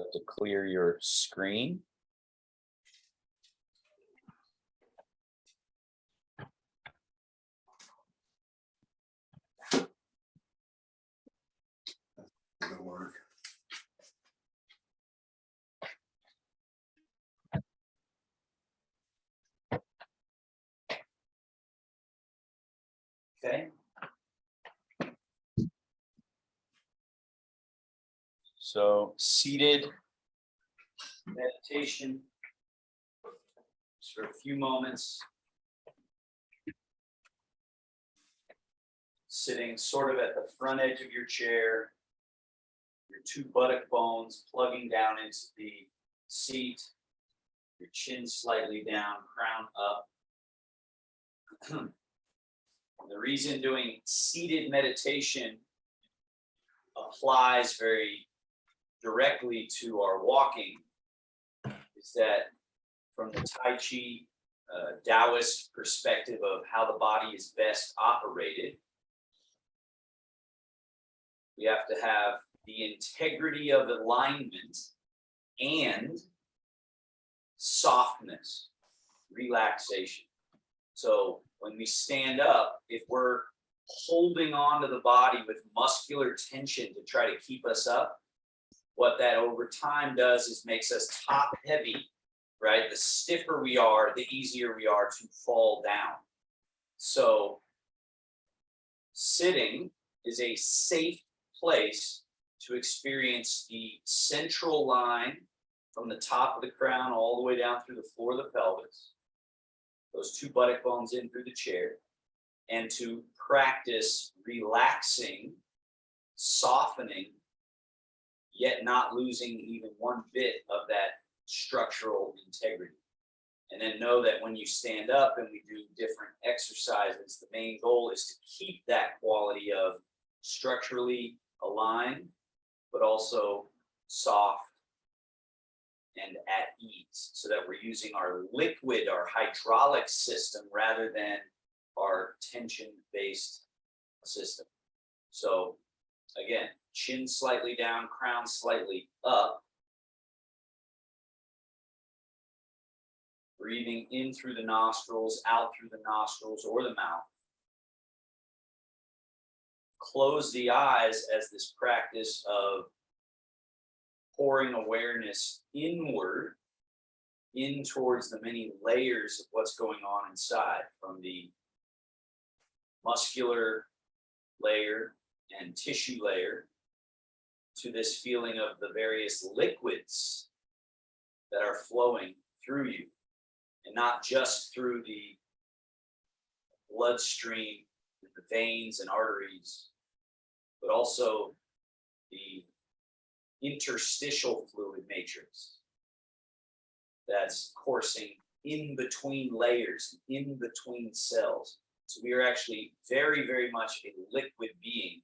have to clear your screen. It'll work. Okay. So seated meditation just for a few moments. Sitting sort of at the front edge of your chair, your two buttock bones plugging down into the seat, your chin slightly down, crown up. The reason doing seated meditation applies very directly to our walking is that from the Tai Chi Taoist perspective of how the body is best operated, we have to have the integrity of alignment and softness, relaxation. So when we stand up, if we're holding on to the body with muscular tension to try to keep us up, what that over time does is makes us top heavy, right? The stiffer we are, the easier we are to fall down. So sitting is a safe place to experience the central line from the top of the crown all the way down through the floor of the pelvis, those two buttock bones in through the chair, and to practice relaxing, softening, yet not losing even one bit of that structural integrity. And then know that when you stand up and we do different exercises, the main goal is to keep that quality of structurally aligned, but also soft and at ease, so that we're using our liquid, our hydraulic system, rather than our tension-based system. So again, chin slightly down, crown slightly up. Breathing in through the nostrils, out through the nostrils or the mouth. Close the eyes as this practice of pouring awareness inward, in towards the many layers of what's going on inside, from the muscular layer and tissue layer to this feeling of the various liquids that are flowing through you, and not just through the bloodstream, the veins and arteries, but also the interstitial fluid matrix that's coursing in between layers, in between cells. So we are actually very, very much a liquid being,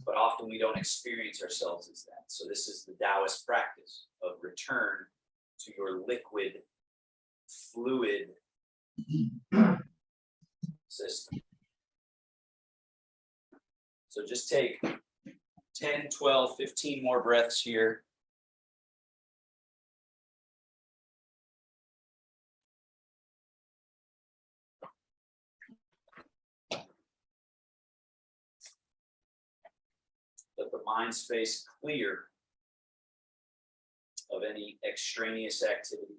but often we don't experience ourselves as that. So this is the Taoist practice of return to your liquid, fluid system. So just take 10, 12, 15 more breaths here. Let the mind space clear of any extraneous activity.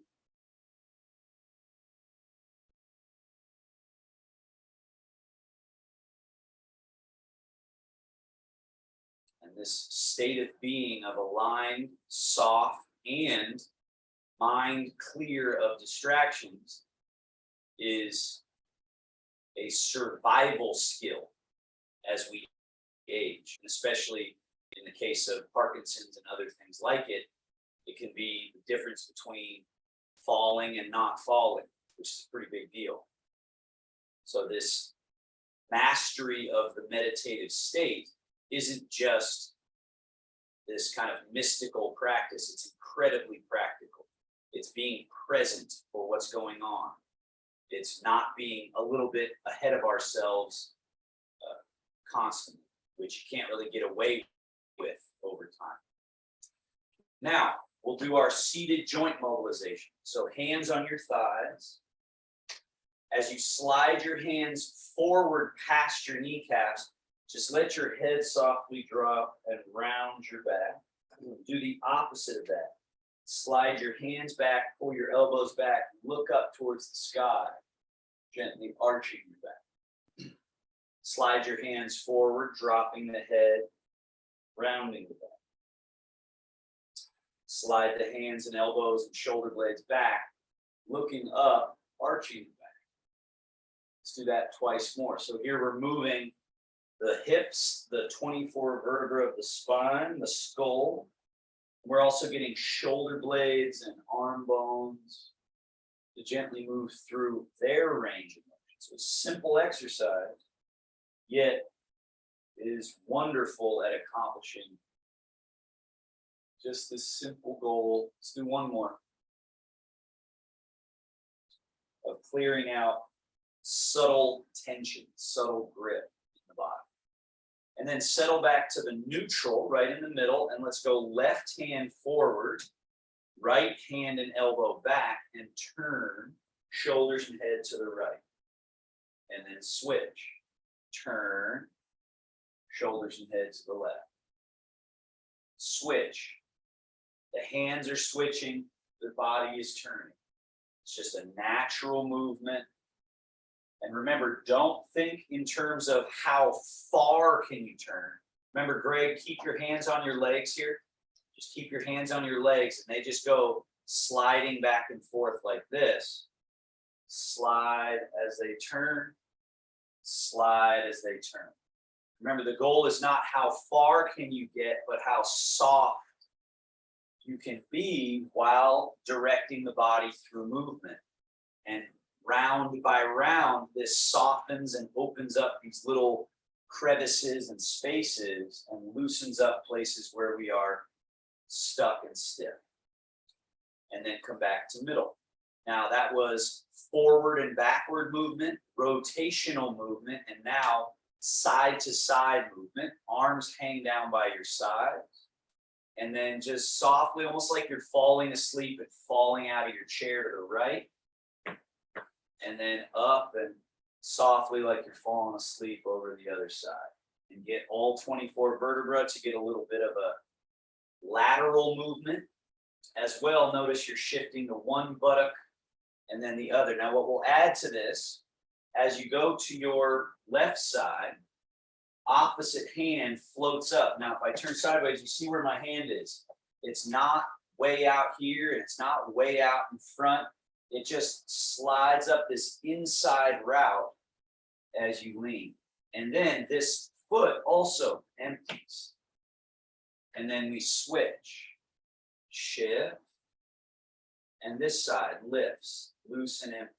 And this state of being of aligned, soft, and mind clear of distractions is a survival skill as we age, and especially in the case of Parkinson's and other things like it. It can be the difference between falling and not falling, which is a pretty big deal. So this mastery of the meditative state isn't just this kind of mystical practice. It's incredibly practical. It's being present for what's going on. It's not being a little bit ahead of ourselves constantly, which you can't really get away with over time. Now, we'll do our seated joint mobilization. So hands on your thighs. As you slide your hands forward past your kneecaps, just let your head softly drop and round your back. Do the opposite of that. Slide your hands back, pull your elbows back, look up towards the sky, gently arching your back. Slide your hands forward, dropping the head, rounding the back. Slide the hands and elbows and shoulder blades back, looking up, arching the back. Let's do that twice more. So here we're moving the hips, the 24 vertebrae of the spine, the skull. We're also getting shoulder blades and arm bones to gently move through their range of motion. So it's a simple exercise, yet it is wonderful at accomplishing just this simple goal. Let's do one more. Of clearing out subtle tension, subtle grip in the body. And then settle back to the neutral right in the middle, and let's go left hand forward, right hand and elbow back, and turn shoulders and head to the right. And then switch. Turn shoulders and head to the left. Switch. The hands are switching, the body is turning. It's just a natural movement. And remember, don't think in terms of how far can you turn. Remember, Greg, keep your hands on your legs here. Just keep your hands on your legs, and they just go sliding back and forth like this. Slide as they turn, slide as they turn. Remember, the goal is not how far can you get, but how soft you can be while directing the body through movement. And round by round, this softens and opens up these little crevices and spaces and loosens up places where we are stuck and stiff. And then come back to middle. Now that was forward and backward movement, rotational movement, and now side to side movement. Arms hang down by your sides. And then just softly, almost like you're falling asleep and falling out of your chair to the right. And then up and softly like you're falling asleep over the other side. And get all 24 vertebrae to get a little bit of a lateral movement. As well, notice you're shifting to one buttock and then the other. Now what we'll add to this, as you go to your left side, opposite hand floats up. Now if I turn sideways, you see where my hand is. It's not way out here, and it's not way out in front. It just slides up this inside route as you lean. And then this foot also empties. And then we switch, shift, and this side lifts, loose and empty.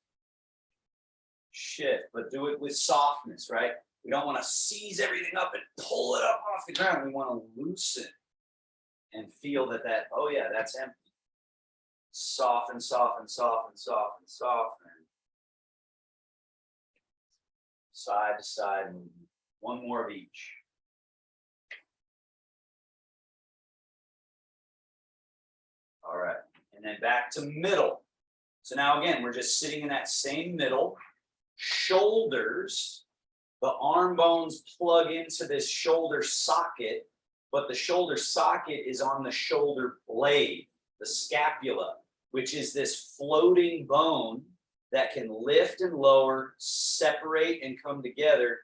Shift, but do it with softness, right? We don't want to seize everything up and pull it up off the ground. We want to loosen and feel that, oh yeah, that's empty. Soften, soften, soften, soften, soften. Side to side movement. One more of each. All right, and then back to middle. So now again, we're just sitting in that same middle. Shoulders, the arm bones plug into this shoulder socket, but the shoulder socket is on the shoulder blade, the scapula, which is this floating bone that can lift and lower, separate and come together,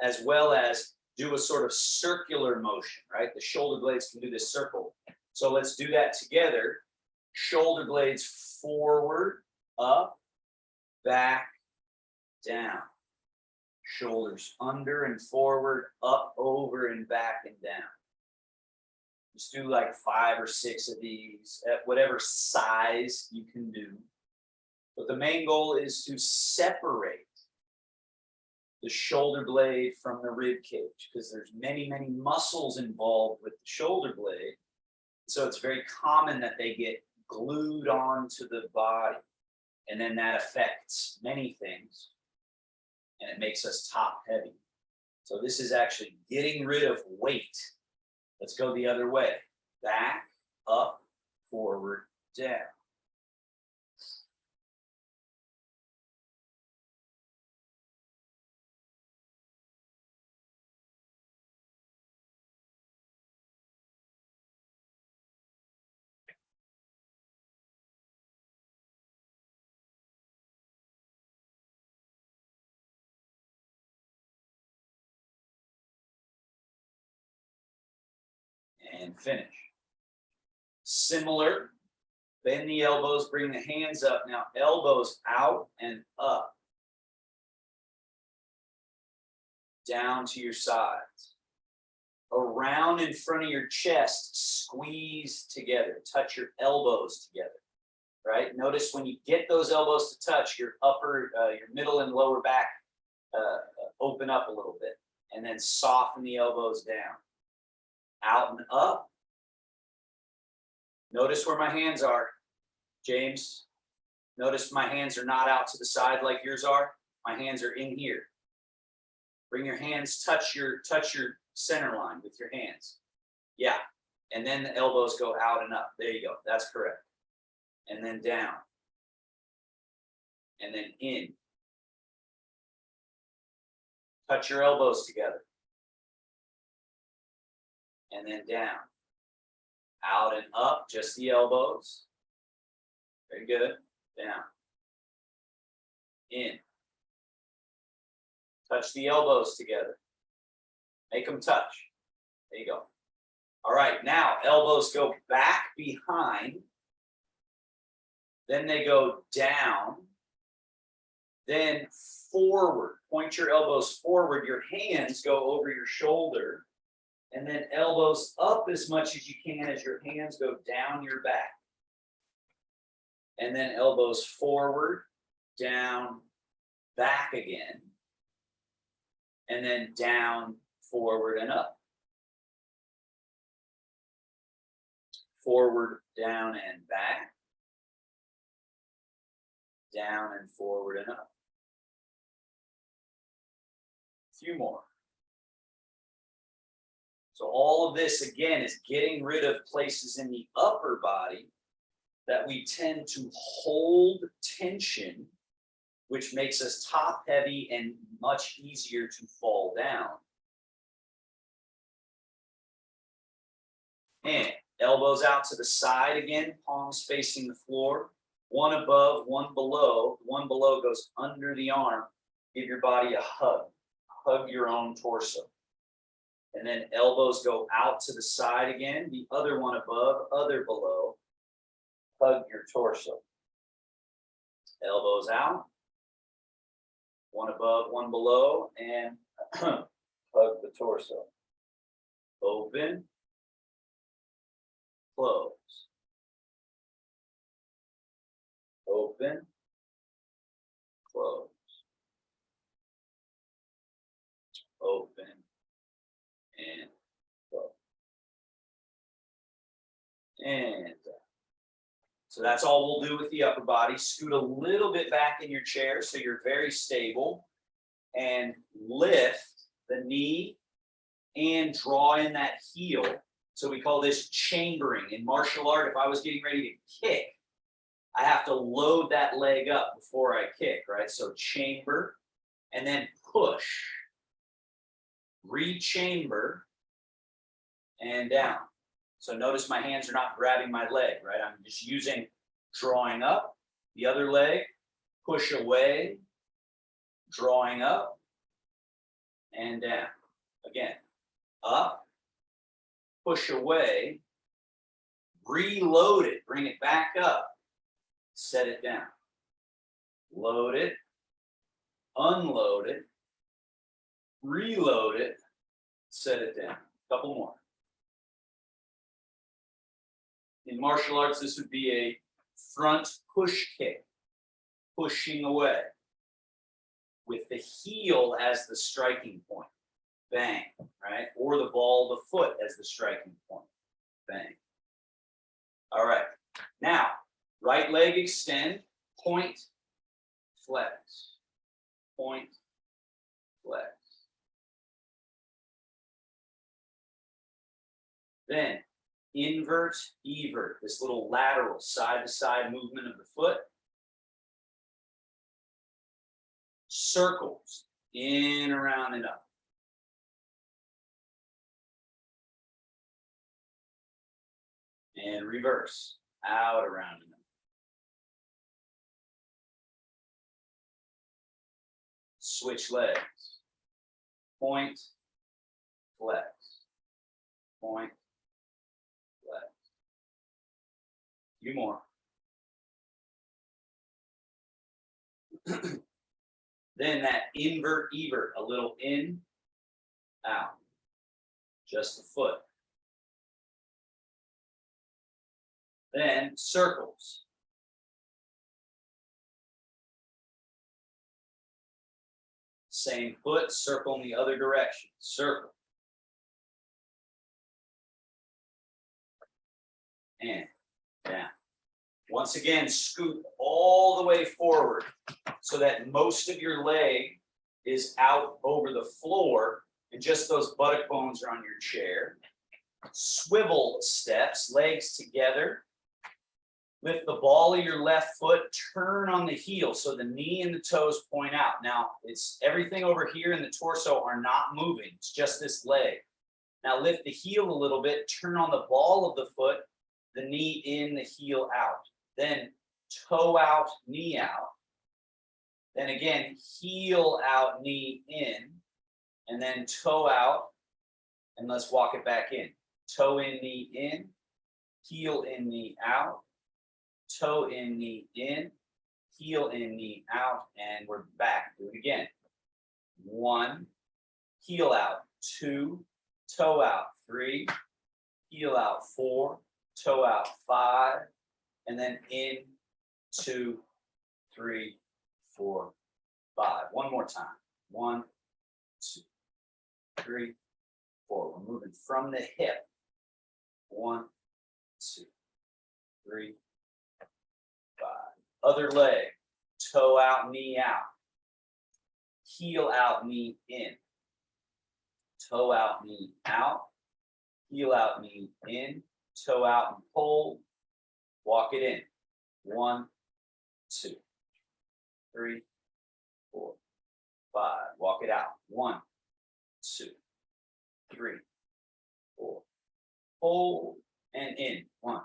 as well as do a sort of circular motion, right? The shoulder blades can do this circle. So let's do that together. Shoulder blades forward, up, back, down. Shoulders under and forward, up, over, and back and down. Just do like 5 or 6 of these at whatever size you can do. But the main goal is to separate the shoulder blade from the rib cage, because there's many, many muscles involved with the shoulder blade. So it's very common that they get glued onto the body, and then that affects many things, and it makes us top heavy. So this is actually getting rid of weight. Let's go the other way. Back, up, forward, down. And finish. Similar, bend the elbows, bring the hands up. Now elbows out and up. Down to your sides. Around in front of your chest, squeeze together. Touch your elbows together, right? Notice when you get those elbows to touch, your your middle and lower back open up a little bit. And then soften the elbows down. Out and up. Notice where my hands are, James. Notice my hands are not out to the side like yours are. My hands are in here. Bring your hands, touch your center line with your hands. Yeah. And then the elbows go out and up. There you go. That's correct. And then down. And then in. Touch your elbows together. And then down. Out and up, just the elbows. Very good. Down. In. Touch the elbows together. Make them touch. There you go. All right, now elbows go back behind. Then they go down. Then forward. Point your elbows forward. Your hands go over your shoulder. And then elbows up as much as you can as your hands go down your back. And then elbows forward, down, back again. And then down, forward, and up. Forward, down, and back. Down and forward and up. A few more. So all of this, again, is getting rid of places in the upper body that we tend to hold tension, which makes us top heavy and much easier to fall down. And elbows out to the side again, palms facing the floor. One above, one below. One below goes under the arm. Give your body a hug. Hug your own torso. And then elbows go out to the side again. The other one above, other below. Hug your torso. Elbows out. One above, one below, and hug the torso. Open. Close. Open. Close. Open. And close. And so that's all we'll do with the upper body. Scoot a little bit back in your chair so you're very stable. And lift the knee and draw in that heel. So we call this chambering. In martial art, if I was getting ready to kick, I have to load that leg up before I kick, right? So chamber and then push. Rechamber and down. So notice my hands are not grabbing my leg, right? I'm just using drawing up, the other leg, push away, drawing up, and down. Again, up, push away, reload it, bring it back up, set it down. Load it, unload it, reload it, set it down. A couple more. In martial arts, this would be a front push kick, pushing away, with the heel as the striking point. Bang, right? Or the ball of the foot as the striking point. Bang. All right. Now, right leg extend, point, flex. Point, flex. Then, invert, evert, this little lateral side-to-side movement of the foot. Circles, in, around, and up. And reverse, out, around, and up. Switch legs. Point, flex. Point, flex. A few more. Then that invert, evert, a little in, out. Just the foot. Then circles. Same foot, circle in the other direction. Circle. And down. Once again, scoot all the way forward so that most of your leg is out over the floor and just those buttock bones are on your chair. Swivel steps, legs together. Lift the ball of your left foot, turn on the heel so the knee and the toes point out. Now, it's everything over here in the torso are not moving. It's just this leg. Now lift the heel a little bit, turn on the ball of the foot, the knee in, the heel out. Then toe out, knee out. Then again, heel out, knee in. And then toe out, and let's walk it back in. Toe in, knee in. Heel in, knee out. Toe in, knee in. Heel in, knee out. And we're back. Do it again. 1, heel out. 2, toe out. 3, heel out. 4, toe out. 5, and then in, 2, 3, 4, 5. One more time. 1, 2, 3, 4. We're moving from the hip. 1, 2, 3, 5. Other leg. Toe out, knee out. Heel out, knee in. Toe out, knee out. Heel out, knee in. Toe out and pull. Walk it in. 1, 2, 3, 4, 5. Walk it out. 1, 2, 3, 4. Hold and in. 1,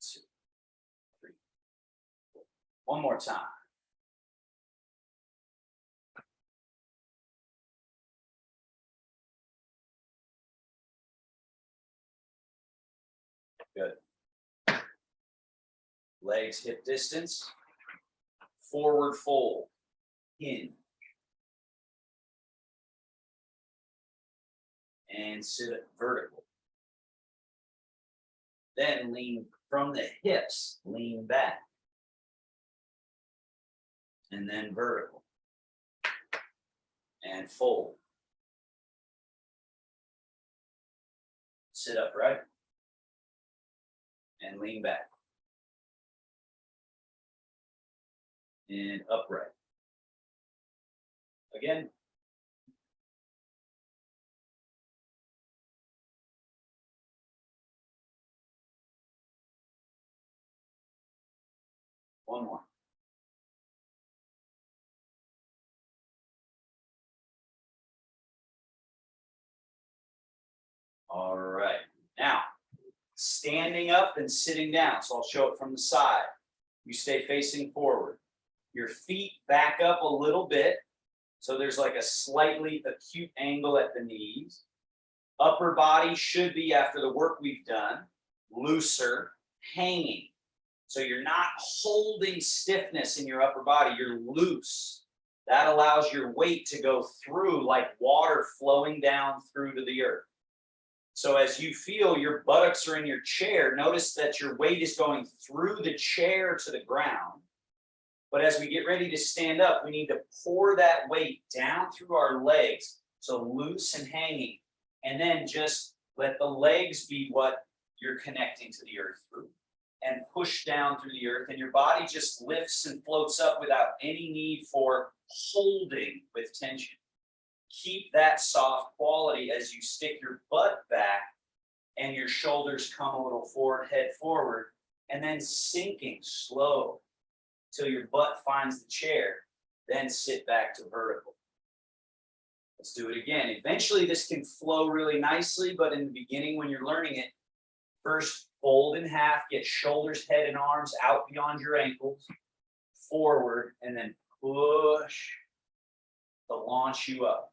2, 3, 4. One more time. Good. Legs hip distance. Forward fold. Hinge. And sit vertical. Then lean from the hips, lean back. And then vertical. And fold. Sit upright. And lean back. And upright. Again. One more. All right. Now, standing up and sitting down. So I'll show it from the side. You stay facing forward. Your feet back up a little bit. So there's like a slightly acute angle at the knees. Upper body should be, after the work we've done, looser, hanging. So you're not holding stiffness in your upper body, you're loose. That allows your weight to go through like water flowing down through to the earth. So as you feel your buttocks are in your chair, notice that your weight is going through the chair to the ground. But as we get ready to stand up, we need to pour that weight down through our legs, so loose and hanging. And then just let the legs be what you're connecting to the earth through. And push down through the earth, and your body just lifts and floats up without any need for holding with tension. Keep that soft quality as you stick your butt back and your shoulders come a little forward, head forward, and then sinking slow till your butt finds the chair, then sit back to vertical. Let's do it again. Eventually this can flow really nicely, but in the beginning when you're learning it, first fold in half, get shoulders, head, and arms out beyond your ankles, forward, and then push to launch you up.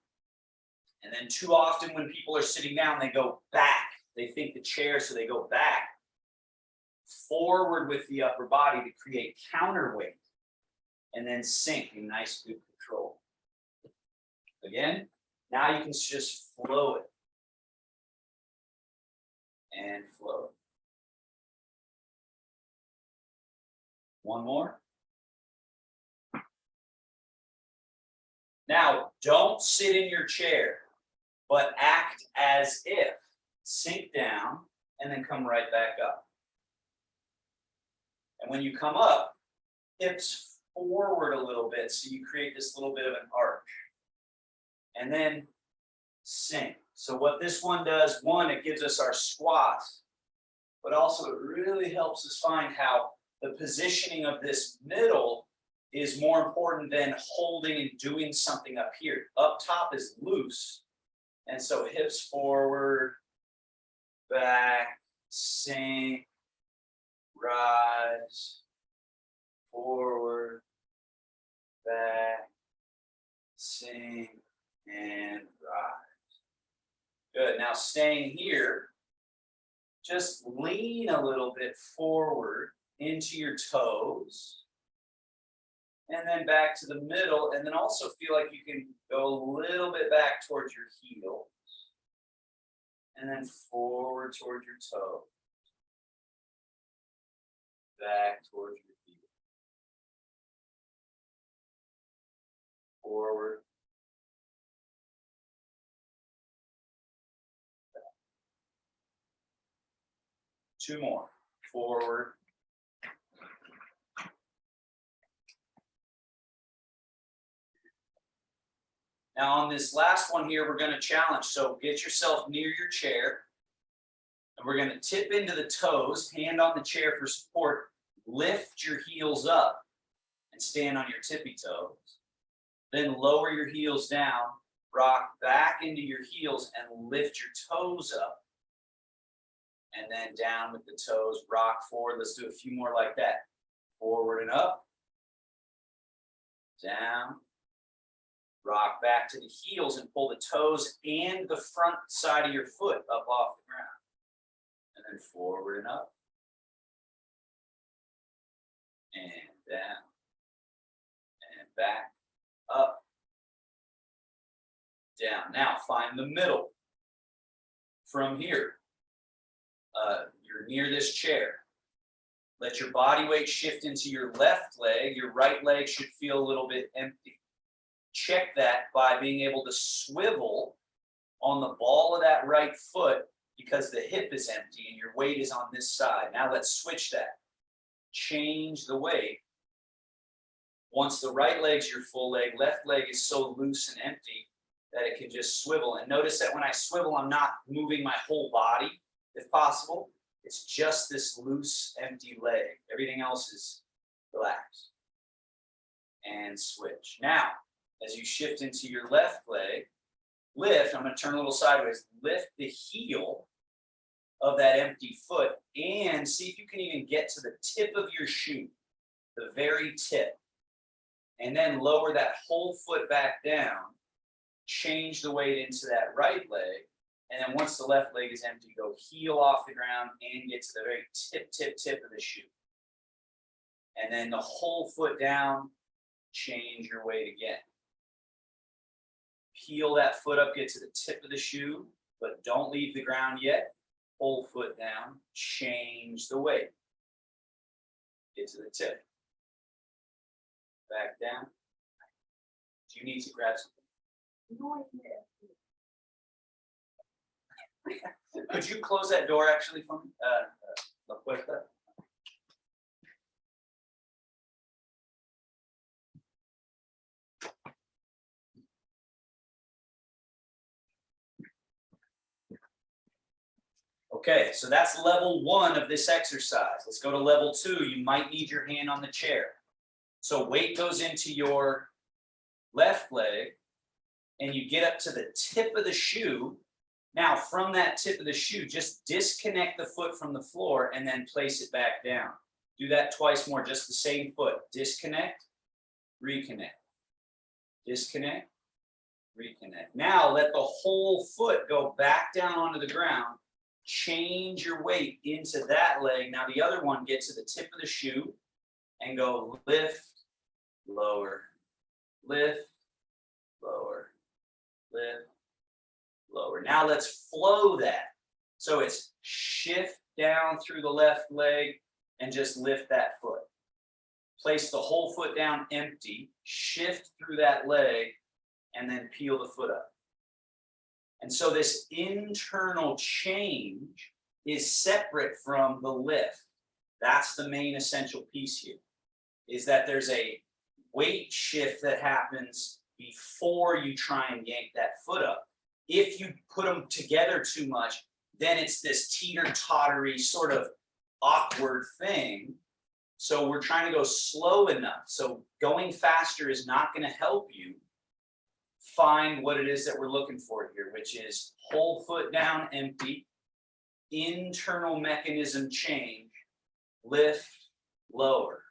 And then too often when people are sitting down, they go back. They think the chair, so they go back. Forward with the upper body to create counterweight. And then sink in nice, good control. Again, now you can just flow it. And flow it. One more. Now, don't sit in your chair, but act as if. Sink down and then come right back up. And when you come up, hips forward a little bit so you create this little bit of an arch. And then sink. So what this one does, one, it gives us our squats, but also it really helps us find how the positioning of this middle is more important than holding and doing something up here. Up top is loose. And so hips forward, back, sink, rise, forward, back, sink, and rise. Good. Now staying here, just lean a little bit forward into your toes. And then back to the middle, and then also feel like you can go a little bit back towards your heels. And then forward towards your toes. Back towards your heels. Forward. Back. Two more. Forward. Now on this last one here, we're going to challenge. So get yourself near your chair. And we're going to tip into the toes, hand on the chair for support. Lift your heels up and stand on your tippy toes. Then lower your heels down, rock back into your heels and lift your toes up. And then down with the toes, rock forward. Let's do a few more like that. Forward and up. Down. Rock back to the heels and pull the toes and the front side of your foot up off the ground. And then forward and up. And down. And back. Up. Down. Now find the middle. From here, you're near this chair. Let your body weight shift into your left leg. Your right leg should feel a little bit empty. Check that by being able to swivel on the ball of that right foot because the hip is empty and your weight is on this side. Now let's switch that. Change the weight. Once the right leg's your full leg, left leg is so loose and empty that it can just swivel. And notice that when I swivel, I'm not moving my whole body, if possible. It's just this loose, empty leg. Everything else is relaxed. And switch. Now, as you shift into your left leg, lift, I'm going to turn a little sideways, lift the heel of that empty foot and see if you can even get to the tip of your shoe, the very tip. And then lower that whole foot back down, change the weight into that right leg, and then once the left leg is empty, go heel off the ground and get to the very tip of the shoe. And then the whole foot down, change your weight again. Peel that foot up, get to the tip of the shoe, but don't leave the ground yet. Whole foot down, change the weight. Get to the tip. Back down. Do you need to grab something? No, Could you close that door actually for me? La puerta. Okay, so that's level 1 of this exercise. Let's go to level 2. You might need your hand on the chair. So weight goes into your left leg, and you get up to the tip of the shoe. Now, from that tip of the shoe, just disconnect the foot from the floor and then place it back down. Do that twice more, just the same foot. Disconnect, reconnect. Disconnect, reconnect. Now, let the whole foot go back down onto the ground. Change your weight into that leg. Now, the other one, get to the tip of the shoe and go lift, lower, lift, lower, lift, lower. Now let's flow that. So it's shift down through the left leg and just lift that foot. Place the whole foot down empty, shift through that leg, and then peel the foot up. And so this internal change is separate from the lift. That's the main essential piece here, is that there's a weight shift that happens before you try and yank that foot up. If you put them together too much, then it's this teeter-tottery sort of awkward thing. So we're trying to go slow enough. So going faster is not going to help you find what it is that we're looking for here, which is whole foot down empty, internal mechanism change, lift, lower.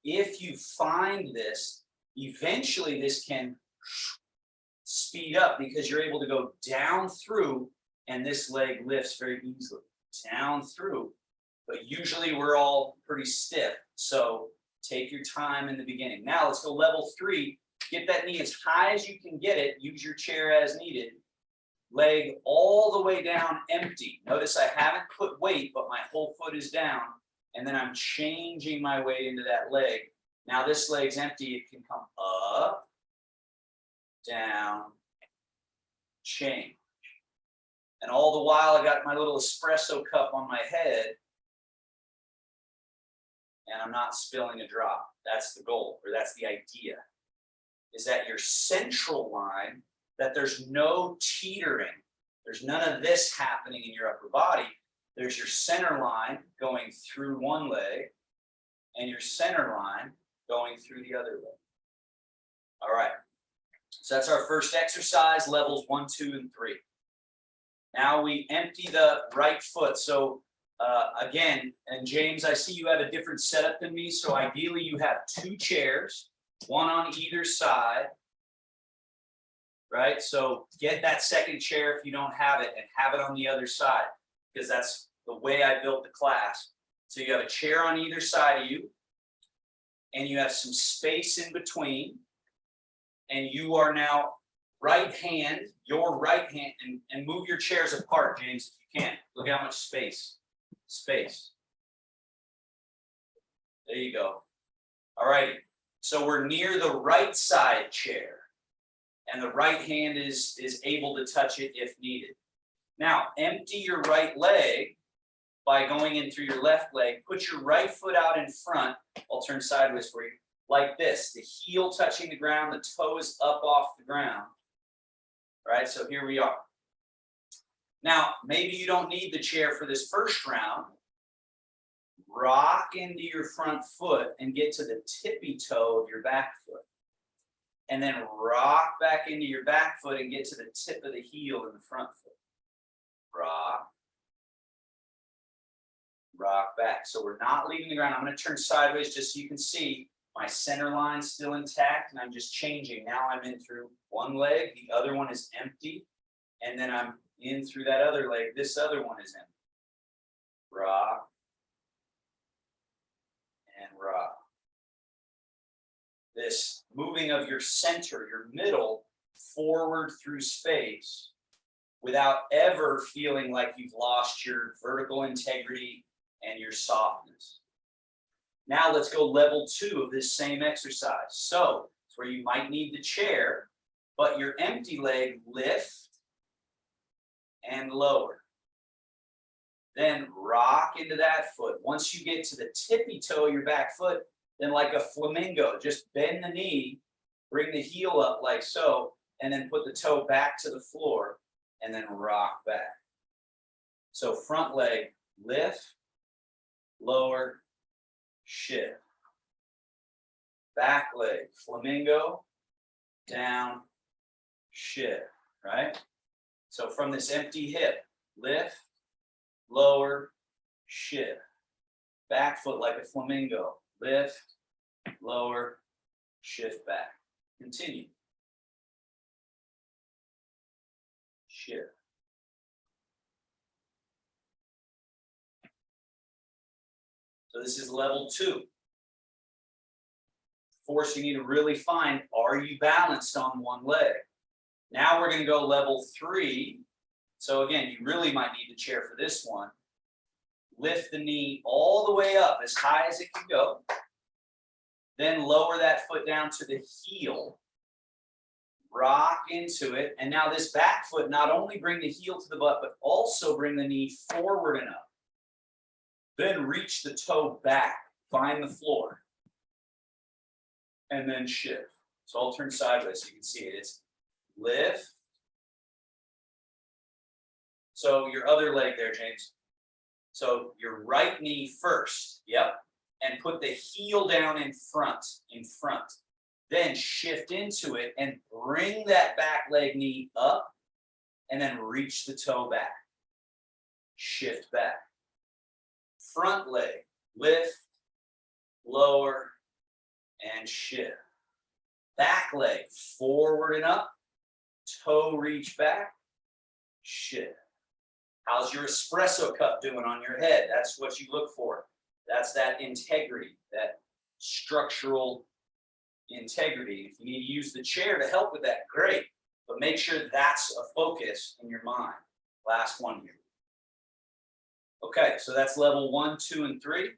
If you find this, eventually this can speed up because you're able to go down through and this leg lifts very easily. Down through. But usually we're all pretty stiff. So take your time in the beginning. Now let's go level 3. Get that knee as high as you can get it. Use your chair as needed. Leg all the way down empty. Notice I haven't put weight, but my whole foot is down. And then I'm changing my weight into that leg. Now this leg's empty. It can come up, down, change. And all the while I got my little espresso cup on my head. And I'm not spilling a drop. That's the goal, or that's the idea. Is that your central line, that there's no teetering. There's none of this happening in your upper body. There's your center line going through one leg and your center line going through the other leg. All right. So that's our first exercise, levels 1, 2, and 3. Now we empty the right foot. So again, and James, I see you have a different setup than me. So ideally you have 2 chairs, one on either side, right? So get that second chair if you don't have it and have it on the other side, because that's the way I built the class. So you have a chair on either side of you and you have some space in between, and you are now right hand, your right hand, and move your chairs apart, James, if you can. Look how much space. There you go. All righty. So we're near the right side chair, and the right hand is able to touch it if needed. Now, empty your right leg by going in through your left leg. Put your right foot out in front. I'll turn sideways for you. Like this, the heel touching the ground, the toe is up off the ground. All right, so here we are. Now, maybe you don't need the chair for this first round. Rock into your front foot and get to the tippy toe of your back foot. And then rock back into your back foot and get to the tip of the heel in the front foot. Rock. Rock back. So we're not leaving the ground. I'm going to turn sideways just so you can see my center line still intact, and I'm just changing. Now I'm in through one leg, the other one is empty, and then I'm in through that other leg. This other one is empty. Rock and rock. This moving of your center, your middle, forward through space without ever feeling like you've lost your vertical integrity and your softness. Now let's go level 2 of this same exercise. So it's where you might need the chair, but your empty leg lift and lower. Then rock into that foot. Once you get to the tippy toe of your back foot, then like a flamingo, just bend the knee, bring the heel up like so, and then put the toe back to the floor, and then rock back. So front leg, lift, lower, shift. Back leg, flamingo, down, shift, right? So from this empty hip, lift, lower, shift. Back foot like a flamingo, lift, lower, shift back. Continue. Shift. So this is level 2. Forcing you to really find, are you balanced on one leg? Now we're going to go level 3. So again, you really might need the chair for this one. Lift the knee all the way up as high as it can go. Then lower that foot down to the heel. Rock into it. And now this back foot, not only bring the heel to the butt, but also bring the knee forward and up. Then reach the toe back. Find the floor. And then shift. So I'll turn sideways so you can see it. It's lift. So your other leg there, James. So your right knee first. Yep. And put the heel down in front. Then shift into it and bring that back leg knee up and then reach the toe back. Shift back. Front leg, lift, lower, and shift. Back leg, forward and up, toe reach back, shift. How's your espresso cup doing on your head? That's what you look for. That's that integrity, that structural integrity. If you need to use the chair to help with that, great. But make sure that's a focus in your mind. Last one here. Okay, so that's level 1, 2, and 3.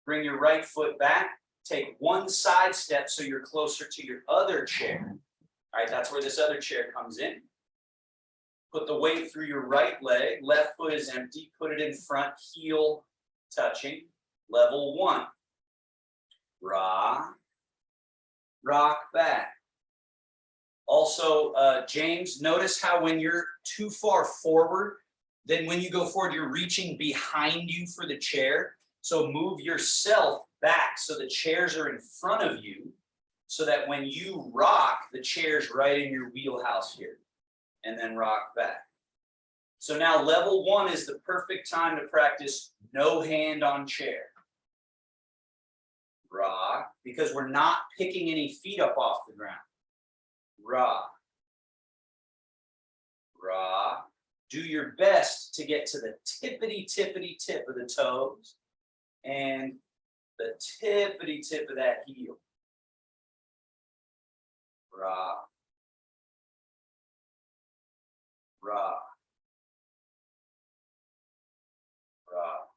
Bring your right foot back. Take one side step so you're closer to your other chair. All right, that's where this other chair comes in. Put the weight through your right leg. Left foot is empty. Put it in front, heel touching. Level 1. Rock. Rock back. Also, James, notice how when you're too far forward, then when you go forward, you're reaching behind you for the chair. So move yourself back so the chairs are in front of you so that when you rock, the chair's right in your wheelhouse here. And then rock back. So now level 1 is the perfect time to practice no hand on chair. Rock, because we're not picking any feet up off the ground. Rock. Rock. Do your best to get to the tippity tip of the toes and the tippity tip of that heel. Rock. Rock. Rock.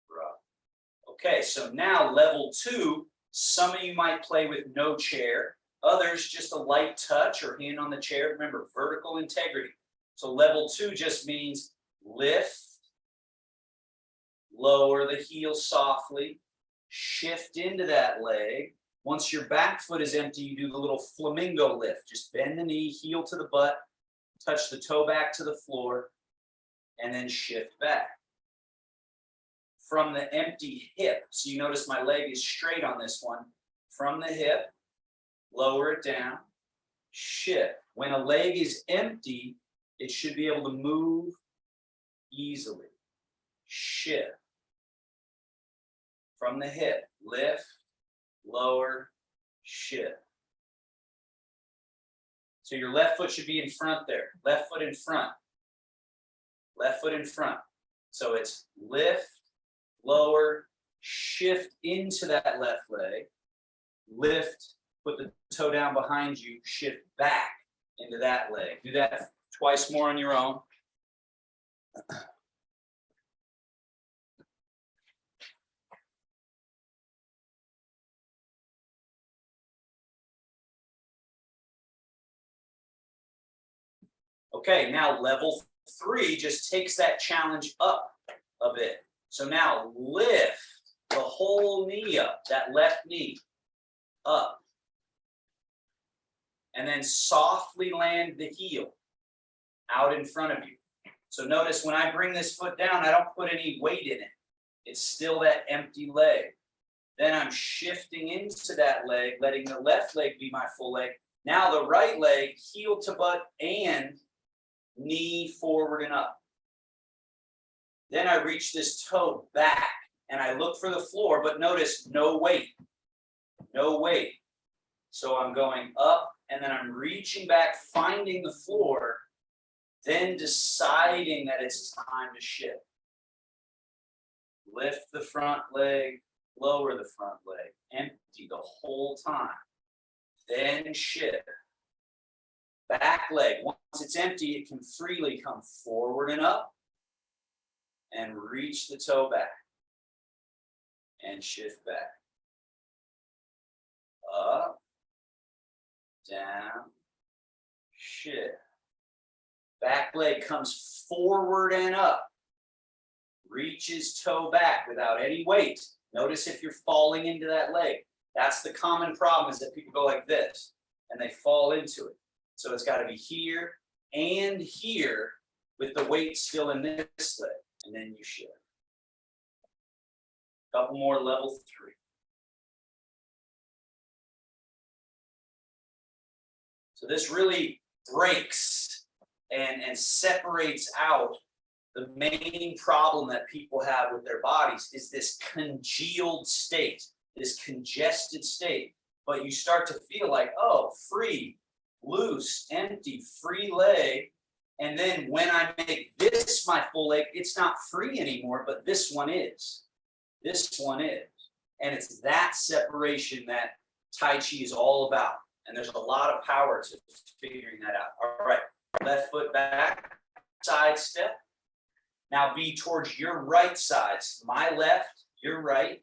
Rock. Okay, so now level 2, some of you might play with no chair. Others, just a light touch or hand on the chair. Remember, vertical integrity. So level 2 just means lift, lower the heel softly, shift into that leg. Once your back foot is empty, you do the little flamingo lift. Just bend the knee, heel to the butt, touch the toe back to the floor, and then shift back. From the empty hip, so you notice my leg is straight on this one. From the hip, lower it down, shift. When a leg is empty, it should be able to move easily. Shift. From the hip, lift, lower, shift. So your left foot should be in front there. Left foot in front. Left foot in front. So it's lift, lower, shift into that left leg, lift, put the toe down behind you, shift back into that leg. Do that twice more on your own. Okay, now level 3 just takes that challenge up a bit. So now lift the whole knee up, that left knee up. And then softly land the heel. out in front of you. So notice when I bring this foot down, I don't put any weight in it. It's still that empty leg. Then I'm shifting into that leg, letting the left leg be my full leg. Now the right leg, heel to butt and knee forward and up. Then I reach this toe back and I look for the floor, but notice no weight. No weight. So I'm going up and then I'm reaching back, finding the floor, then deciding that it's time to shift. Lift the front leg, lower the front leg, empty the whole time. Then shift. Back leg, once it's empty, it can freely come forward and up and reach the toe back and shift back. Up, down, shift. Back leg comes forward and up. Reaches toe back without any weight. Notice if you're falling into that leg. That's the common problem, is that people go like this and they fall into it. So it's got to be here and here with the weight still in this leg. And then you shift. Couple more, level 3. So this really breaks and separates out the main problem that people have with their bodies is this congealed state, this congested state. But you start to feel like, oh, free, loose, empty, free leg. And then when I make this my full leg, it's not free anymore, but this one is. This one is. And it's that separation that Tai Chi is all about. And there's a lot of power to figuring that out. All right, left foot back, side step. Now be towards your right side. My left, your right.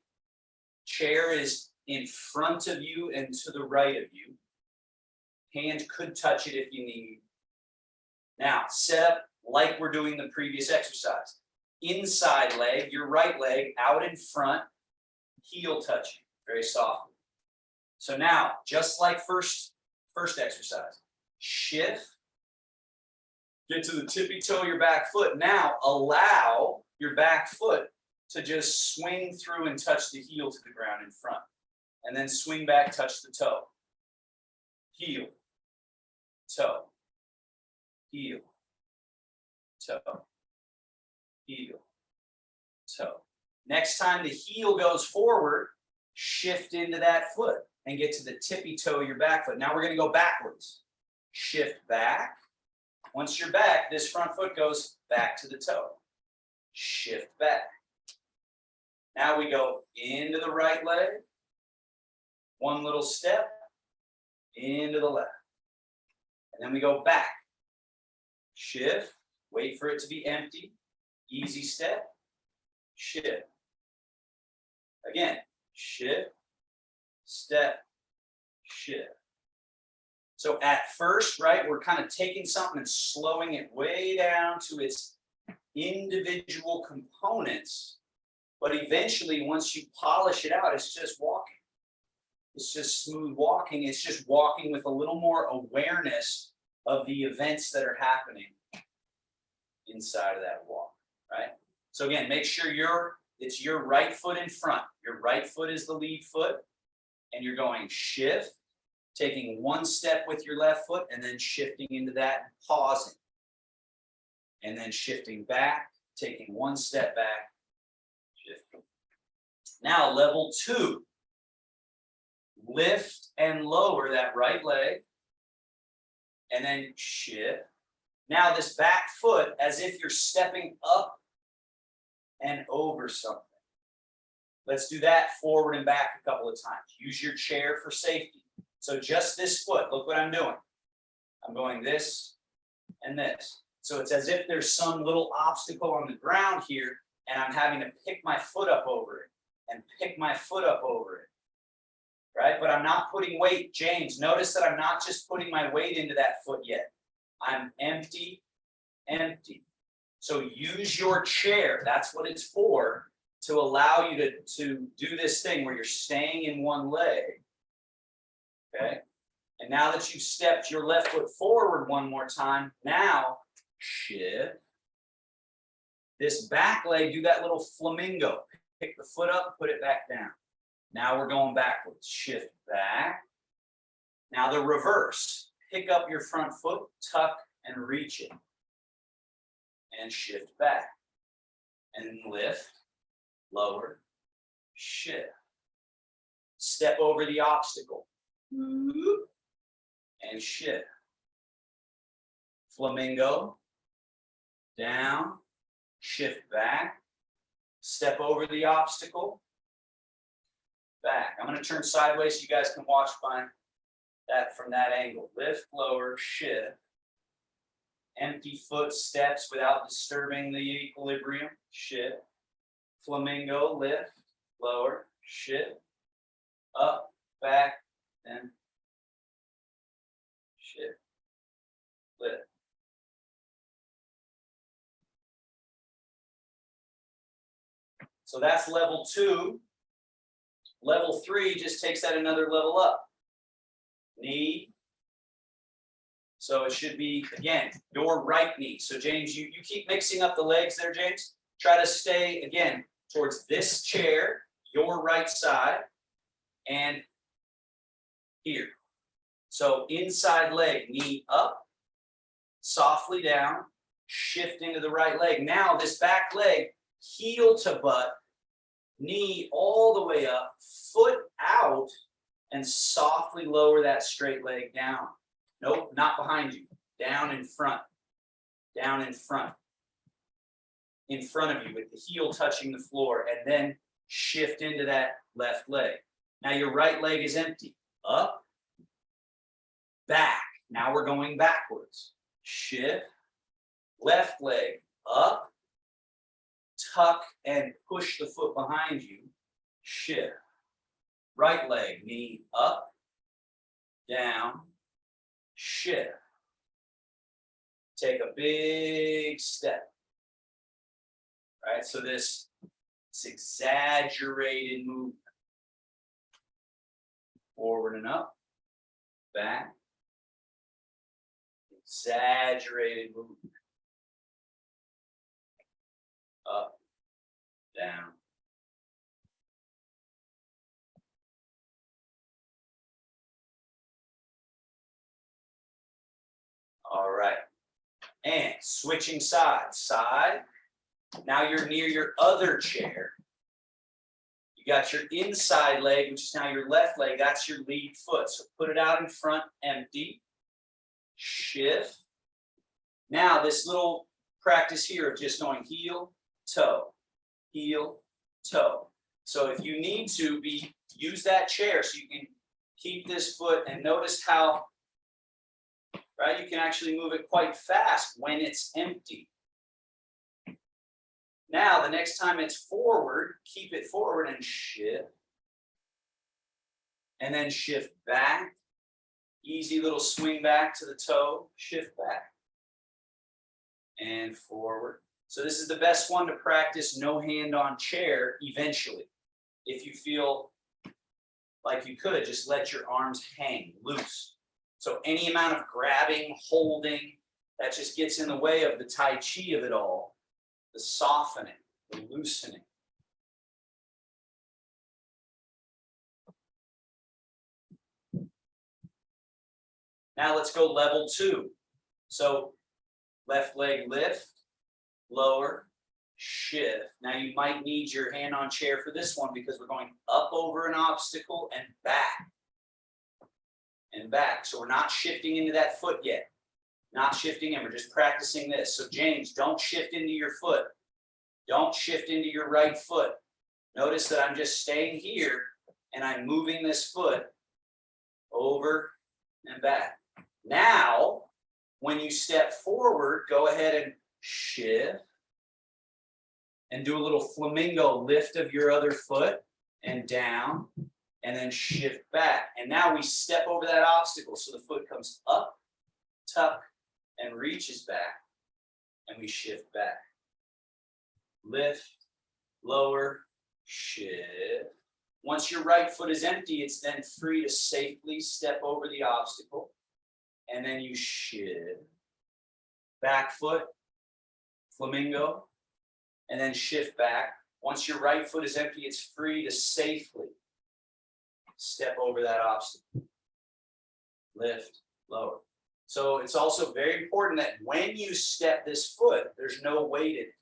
Chair is in front of you and to the right of you. Hand could touch it if you need. Now, set up like we're doing the previous exercise. Inside leg, your right leg out in front, heel touching, very softly. So now, just like first exercise, shift, get to the tippy toe of your back foot. Now, allow your back foot to just swing through and touch the heel to the ground in front. And then swing back, touch the toe. Heel, toe, heel, toe, heel, toe. Next time the heel goes forward, shift into that foot and get to the tippy toe of your back foot. Now we're going to go backwards. Shift back. Once you're back, this front foot goes back to the toe. Shift back. Now we go into the right leg. One little step into the left. And then we go back. Shift. Wait for it to be empty. Easy step. Shift. Again. Shift. Step. Shift. So at first, right, we're kind of taking something and slowing it way down to its individual components. But eventually, once you polish it out, it's just walking. It's just smooth walking. It's just walking with a little more awareness of the events that are happening inside of that walk, right? So again, make sure it's your right foot in front. Your right foot is the lead foot, and you're going shift, taking one step with your left foot, and then shifting into that, pausing. And then shifting back, taking one step back, shifting. Now, level 2. Lift and lower that right leg, and then shift. Now, this back foot, as if you're stepping up and over something. Let's do that forward and back a couple of times. Use your chair for safety. So just this foot, look what I'm doing. I'm going this and this. So it's as if there's some little obstacle on the ground here, and I'm having to pick my foot up over it and pick my foot up over it. Right? But I'm not putting weight. James, notice that I'm not just putting my weight into that foot yet. I'm empty, empty. So use your chair. That's what it's for, to allow you to do this thing where you're staying in one leg. Okay? And now that you've stepped your left foot forward one more time, now shift. This back leg, do that little flamingo. Pick the foot up, put it back down. Now we're going backwards. Shift back. Now the reverse. Pick up your front foot, tuck and reach it. And shift back. And lift, lower, shift. Step over the obstacle. And shift. Flamingo. Down. Shift back. Step over the obstacle. Back. I'm going to turn sideways so you guys can watch that from that angle. Lift, lower, shift. Empty foot steps without disturbing the equilibrium. Shift. Flamingo, lift, lower, shift. Up, back, then shift. Lift. So that's level 2. Level 3 just takes that another level up. Knee. So it should be, again, your right knee. So James, you keep mixing up the legs there, James. Try to stay, again, towards this chair, your right side, and here. So inside leg, knee up, softly down, shift into the right leg. Now this back leg, heel to butt, knee all the way up, foot out, and softly lower that straight leg down. Nope, not behind you. Down in front. Down in front. In front of you with the heel touching the floor, and then shift into that left leg. Now your right leg is empty. Up, back. Now we're going backwards. Shift. Left leg up, tuck and push the foot behind you. Shift. Right leg, knee up, down, shift. Take a big step. Right? So this exaggerated movement. Forward and up, back. Exaggerated movement. Up, down. All right. And switching sides. Side. Now you're near your other chair. You got your inside leg, which is now your left leg. That's your lead foot. So put it out in front, empty. Shift. Now this little practice here of just going heel, toe, heel, toe. So if you need to use that chair so you can keep this foot and notice how, right, you can actually move it quite fast when it's empty. Now the next time it's forward, keep it forward and shift. And then shift back. Easy little swing back to the toe, shift back. And forward. So this is the best one to practice no hand on chair eventually. If you feel like you could, just let your arms hang loose. So any amount of grabbing, holding, that just gets in the way of the Tai Chi of it all. The softening, the loosening. Now let's go level 2. So left leg lift, lower, shift. Now you might need your hand on chair for this one because we're going up over an obstacle and back. And back. So we're not shifting into that foot yet. Not shifting in, we're just practicing this. So James, don't shift into your foot. Don't shift into your right foot. Notice that I'm just staying here and I'm moving this foot over and back. Now, when you step forward, go ahead and shift and do a little flamingo lift of your other foot and down and then shift back. And now we step over that obstacle. So the foot comes up, tuck, and reaches back, and we shift back. Lift, lower, shift. Once your right foot is empty, it's then free to safely step over the obstacle, and then you shift, back foot, flamingo, and then shift back. Once your right foot is empty, it's free to safely step over that obstacle. Lift, lower. So it's also very important that when you step this foot, there's no weight in it,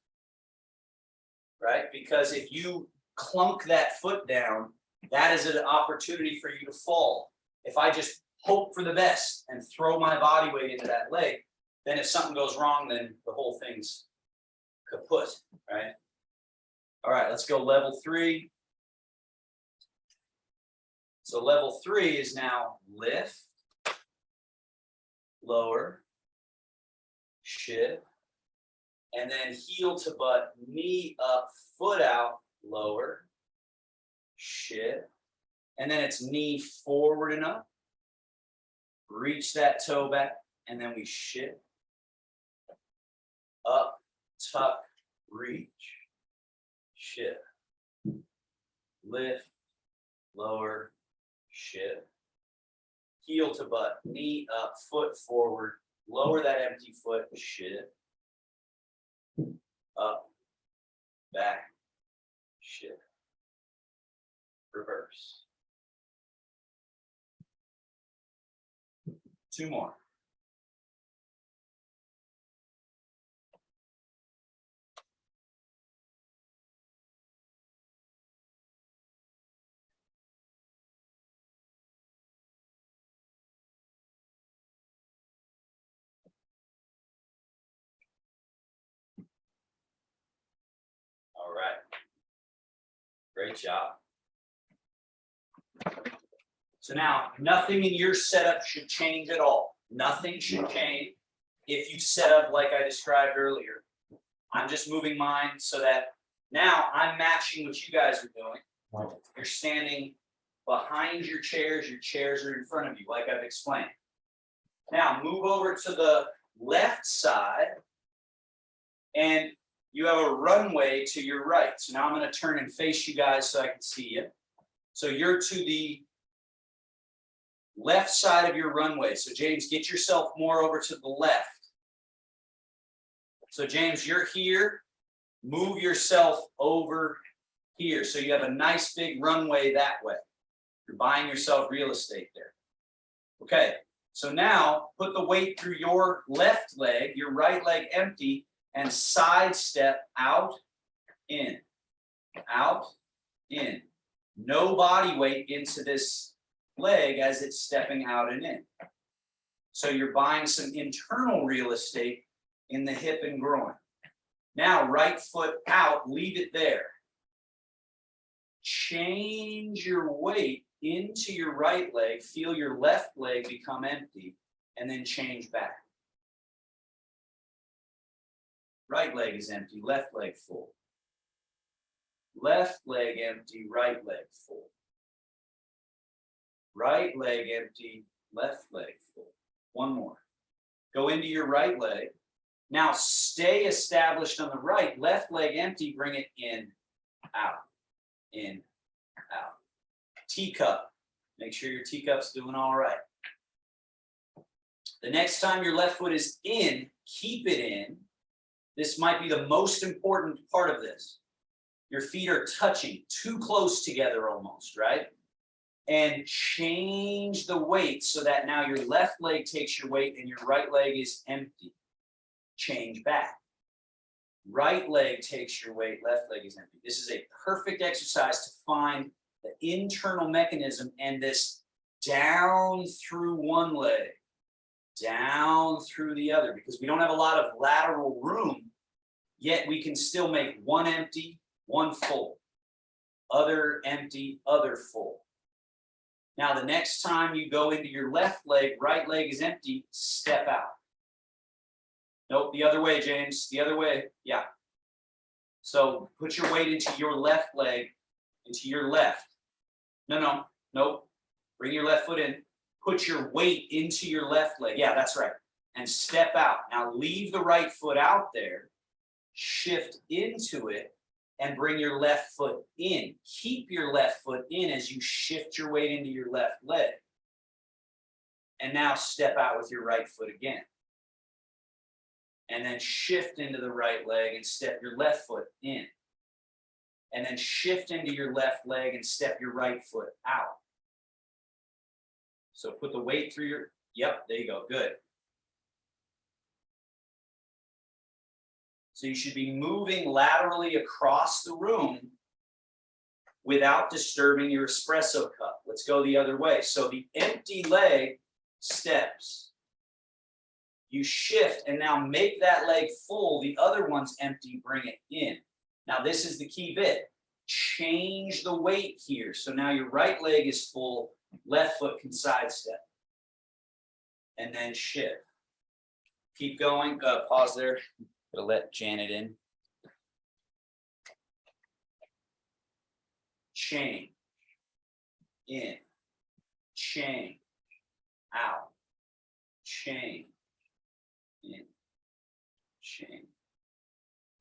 right? Because if you clunk that foot down, that is an opportunity for you to fall. If I just hope for the best and throw my body weight into that leg, then if something goes wrong, then the whole thing's kaput, right? All right, let's go level 3. So level 3 is now lift, lower, shift, and then heel to butt, knee up, foot out, lower, shift, and then it's knee forward and up, reach that toe back, and then we shift, up, tuck, reach, shift, lift, lower, shift, heel to butt, knee up, foot forward, lower that empty foot, shift, up, back, shift, reverse. 2 more. All right. Great job. So now, nothing in your setup should change at all. Nothing should change if you set up like I described earlier. I'm just moving mine so that now I'm matching what you guys are doing. You're standing behind your chairs are in front of you, like I've explained. Now, move over to the left side, and you have a runway to your right. So now I'm going to turn and face you guys so I can see you. So you're to the left side of your runway. So James, get yourself more over to the left. So James, you're here. Move yourself over here. So you have a nice big runway that way. You're buying yourself real estate there. Okay. So now put the weight through your left leg, your right leg empty, and sidestep out, in, out, in. No body weight into this leg as it's stepping out and in. So you're buying some internal real estate in the hip and groin. Now, right foot out, leave it there. Change your weight into your right leg, feel your left leg become empty, and then change back. Right leg is empty, left leg full. Left leg empty, right leg full. Right leg empty, left leg full. One more. Go into your right leg. Now stay established on the right. Left leg empty, bring it in, out, in, out. Teacup. Make sure your teacup's doing all right. The next time your left foot is in, keep it in. This might be the most important part of this. Your feet are touching, too close together almost, right? And change the weight so that now your left leg takes your weight and your right leg is empty. Change back. Right leg takes your weight, left leg is empty. This is a perfect exercise to find the internal mechanism and this down through one leg, down through the other, because we don't have a lot of lateral room, yet we can still make one empty, one full, other empty, other full. Now, the next time you go into your left leg, right leg is empty, step out. Nope, the other way, James, the other way, yeah. So put your weight into your left leg, into your left. No, nope. Bring your left foot in. Put your weight into your left leg. Yeah, that's right. And step out. Now leave the right foot out there. Shift into it and bring your left foot in. Keep your left foot in as you shift your weight into your left leg. And now step out with your right foot again. and then shift into the right leg and step your left foot in. And then shift into your left leg and step your right foot out. So put the weight through your, yep, there you go, good. So you should be moving laterally across the room without disturbing your espresso cup. Let's go the other way. So the empty leg steps. You shift and now make that leg full. The other one's empty, bring it in. Now this is the key bit. Change the weight here. So now your right leg is full, left foot can sidestep. And then shift. Keep going. Pause there. Gonna let Janet in. Change. In. Change. Out. Change. In. Change.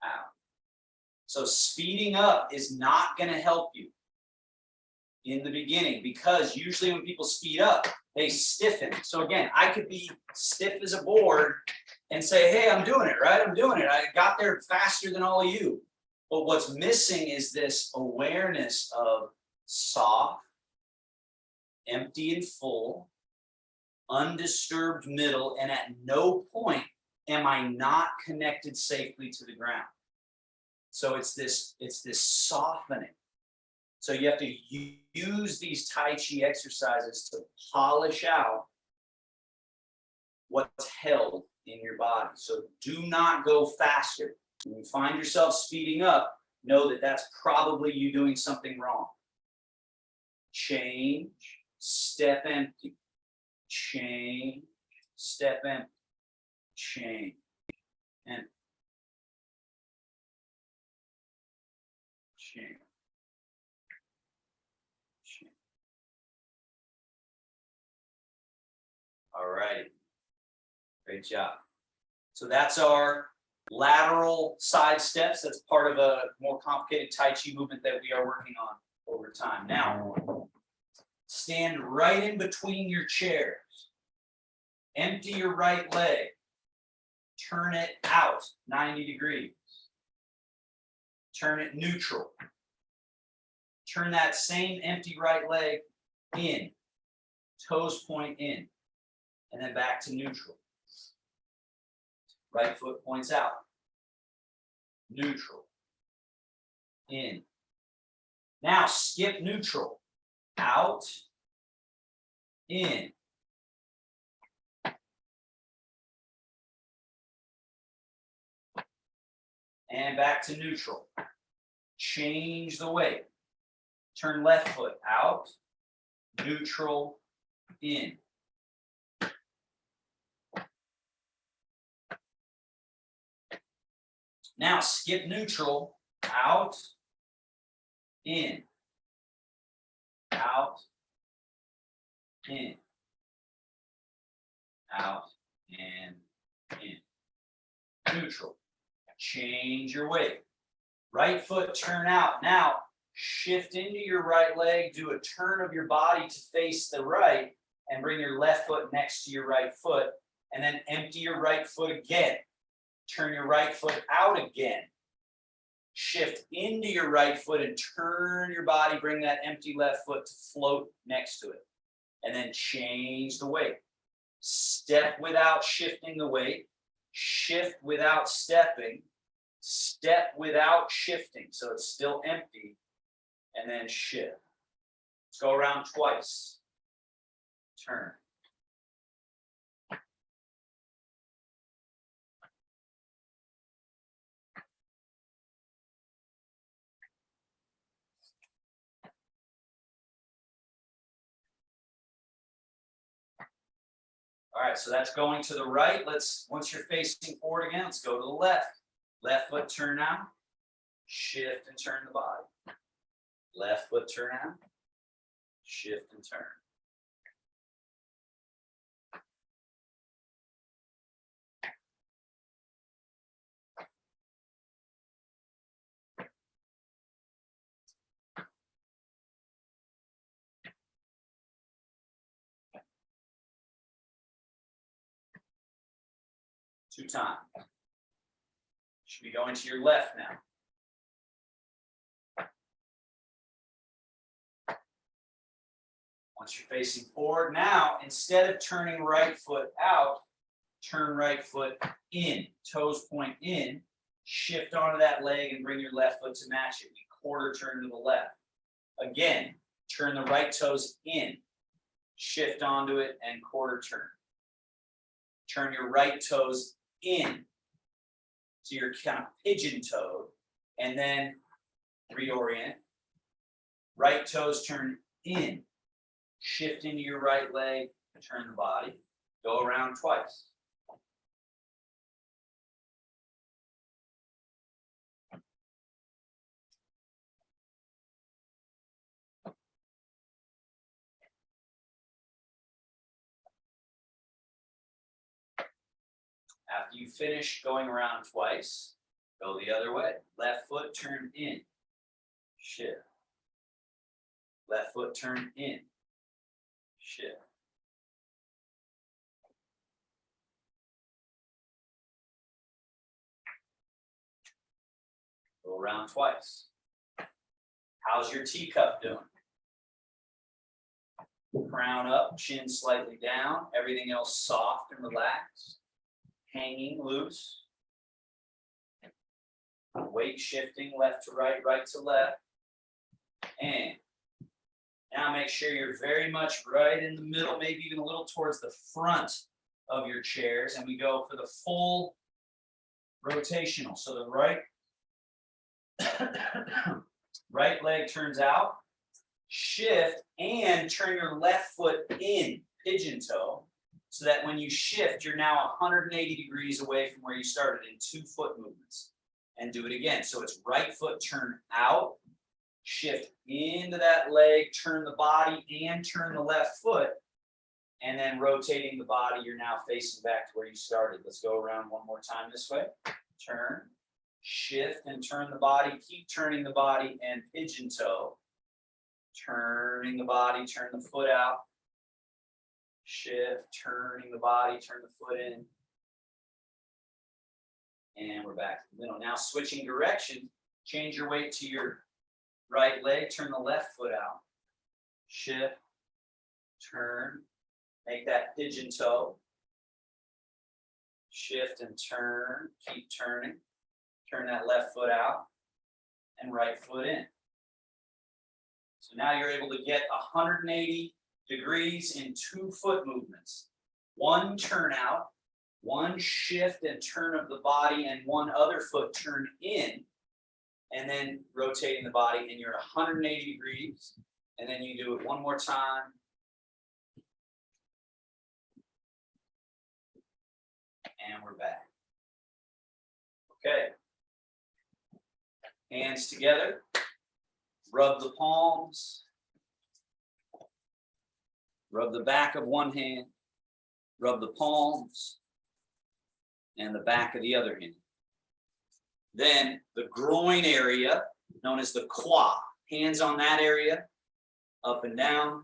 Out. So speeding up is not going to help you in the beginning, because usually when people speed up, they stiffen. So again, I could be stiff as a board and say, hey, I'm doing it, right? I'm doing it. I got there faster than all of you. But what's missing is this awareness of soft, empty and full, undisturbed middle, and at no point am I not connected safely to the ground. So it's this softening. So you have to use these Tai Chi exercises to polish out what's held in your body. So do not go faster. When you find yourself speeding up, know that that's probably you doing something wrong. Change, step empty. Change, step empty. Change, empty. Change. Change. All right. Great job. So that's our lateral side steps. That's part of a more complicated Tai Chi movement that we are working on over time. Now, stand right in between your chairs. Empty your right leg. Turn it out 90 degrees. Turn it neutral. Turn that same empty right leg in. Toes point in. And then back to neutral. Right foot points out. Neutral. In. Now skip neutral. Out. In. And back to neutral. Change the weight. Turn left foot out. Neutral. In. Now skip neutral, out, in, out, in, out, and in. Neutral. Change your weight. Right foot turn out. Now shift into your right leg, do a turn of your body to face the right, and bring your left foot next to your right foot, and then empty your right foot again. Turn your right foot out again. Shift into your right foot and turn your body, bring that empty left foot to float next to it. And then change the weight. Step without shifting the weight. Shift without stepping. Step without shifting. So it's still empty. And then shift. Let's go around twice. Turn. All right, so that's going to the right. Once you're facing forward again, let's go to the left. Left foot turn out. Shift and turn the body. Left foot turn out. Shift and turn. Two times. Should be going to your left now. Once you're facing forward, now instead of turning right foot out, turn right foot in, toes point in, shift onto that leg and bring your left foot to match it. We quarter turn to the left. Again, turn the right toes in, shift onto it and quarter turn. Turn your right toes in. So you're kind of pigeon-toed and then reorient. Right toes turn in. Shift into your right leg, turn the body, go around twice. After you finish going around twice, go the other way. Left foot turn in, shift. Left foot turn in, shift. Go around twice. How's your teacup doing? Crown up, chin slightly down, everything else soft and relaxed, hanging loose. Weight shifting left to right, right to left. And now make sure you're very much right in the middle, maybe even a little towards the front of your chairs. And we go for the full rotational. So the right, right leg turns out, shift, and turn your left foot in, pigeon toe, so that when you shift, you're now 180 degrees away from where you started in 2 foot movements. And do it again. So it's right foot turn out, shift into that leg, turn the body and turn the left foot, and then rotating the body, you're now facing back to where you started. Let's go around one more time this way. Turn, shift and turn the body, keep turning the body and pigeon toe. Turning the body, turn the foot out. Shift, turning the body, turn the foot in. And we're back to the middle. Now switching direction, change your weight to your right leg, turn the left foot out. Shift, turn, make that pigeon toe. Shift and turn, keep turning. Turn that left foot out and right foot in. So now you're able to get 180 degrees in 2 foot movements. 1 turn out, 1 shift and turn of the body, and 1 other foot turn in, and then rotating the body, and you're 180 degrees. And then you do it one more time. And we're back. Okay. Hands together. Rub the palms. Rub the back of one hand. Rub the palms. And the back of the other hand. Then the groin area, known as the quad. Hands on that area. Up and down.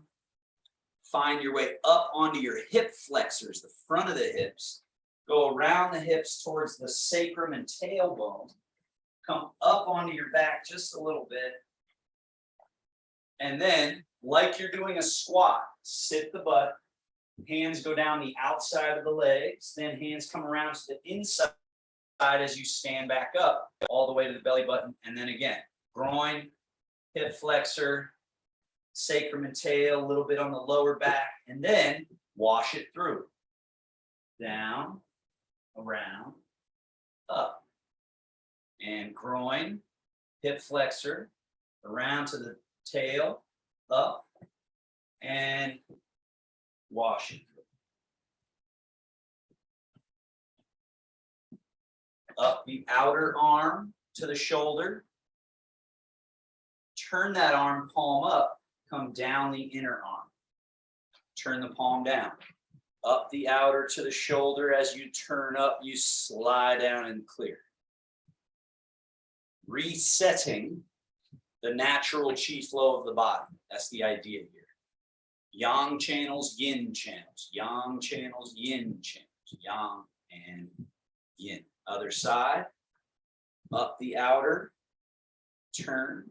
Find your way up onto your hip flexors, the front of the hips. Go around the hips towards the sacrum and tailbone. Come up onto your back just a little bit. And then, like you're doing a squat, sit the butt. Hands go down the outside of the legs. Then hands come around to the inside as you stand back up, all the way to the belly button. And then again, groin, hip flexor, sacrum and tail, a little bit on the lower back. And then wash it through. Down, around, up. And groin, hip flexor, around to the tail, up, and wash it through. Up the outer arm to the shoulder. Turn that arm palm up, come down the inner arm. Turn the palm down. Up the outer to the shoulder. As you turn up, you slide down and clear. Resetting the natural chi flow of the body. That's the idea here. Yang channels, yin channels. Yang channels, yin channels. Yang and yin. Other side. up the outer, turn,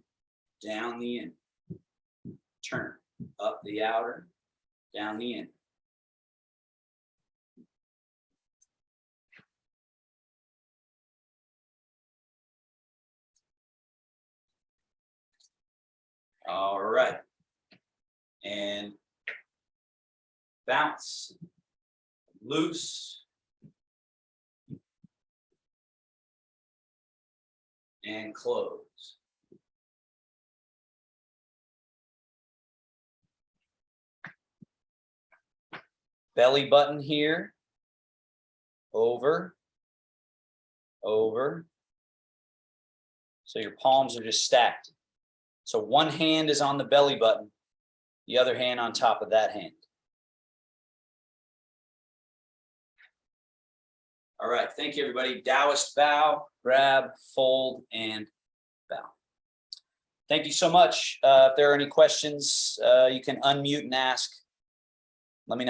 down the inner. Turn, up the outer, down the inner. All right. And bounce, loose, and close. Belly button here, over, over. So your palms are just stacked. So one hand is on the belly button, the other hand on top of that hand. All right, thank you, everybody. Taoist bow, grab, fold, and bow. Thank you so much. If there are any questions, you can unmute and ask. Let me know.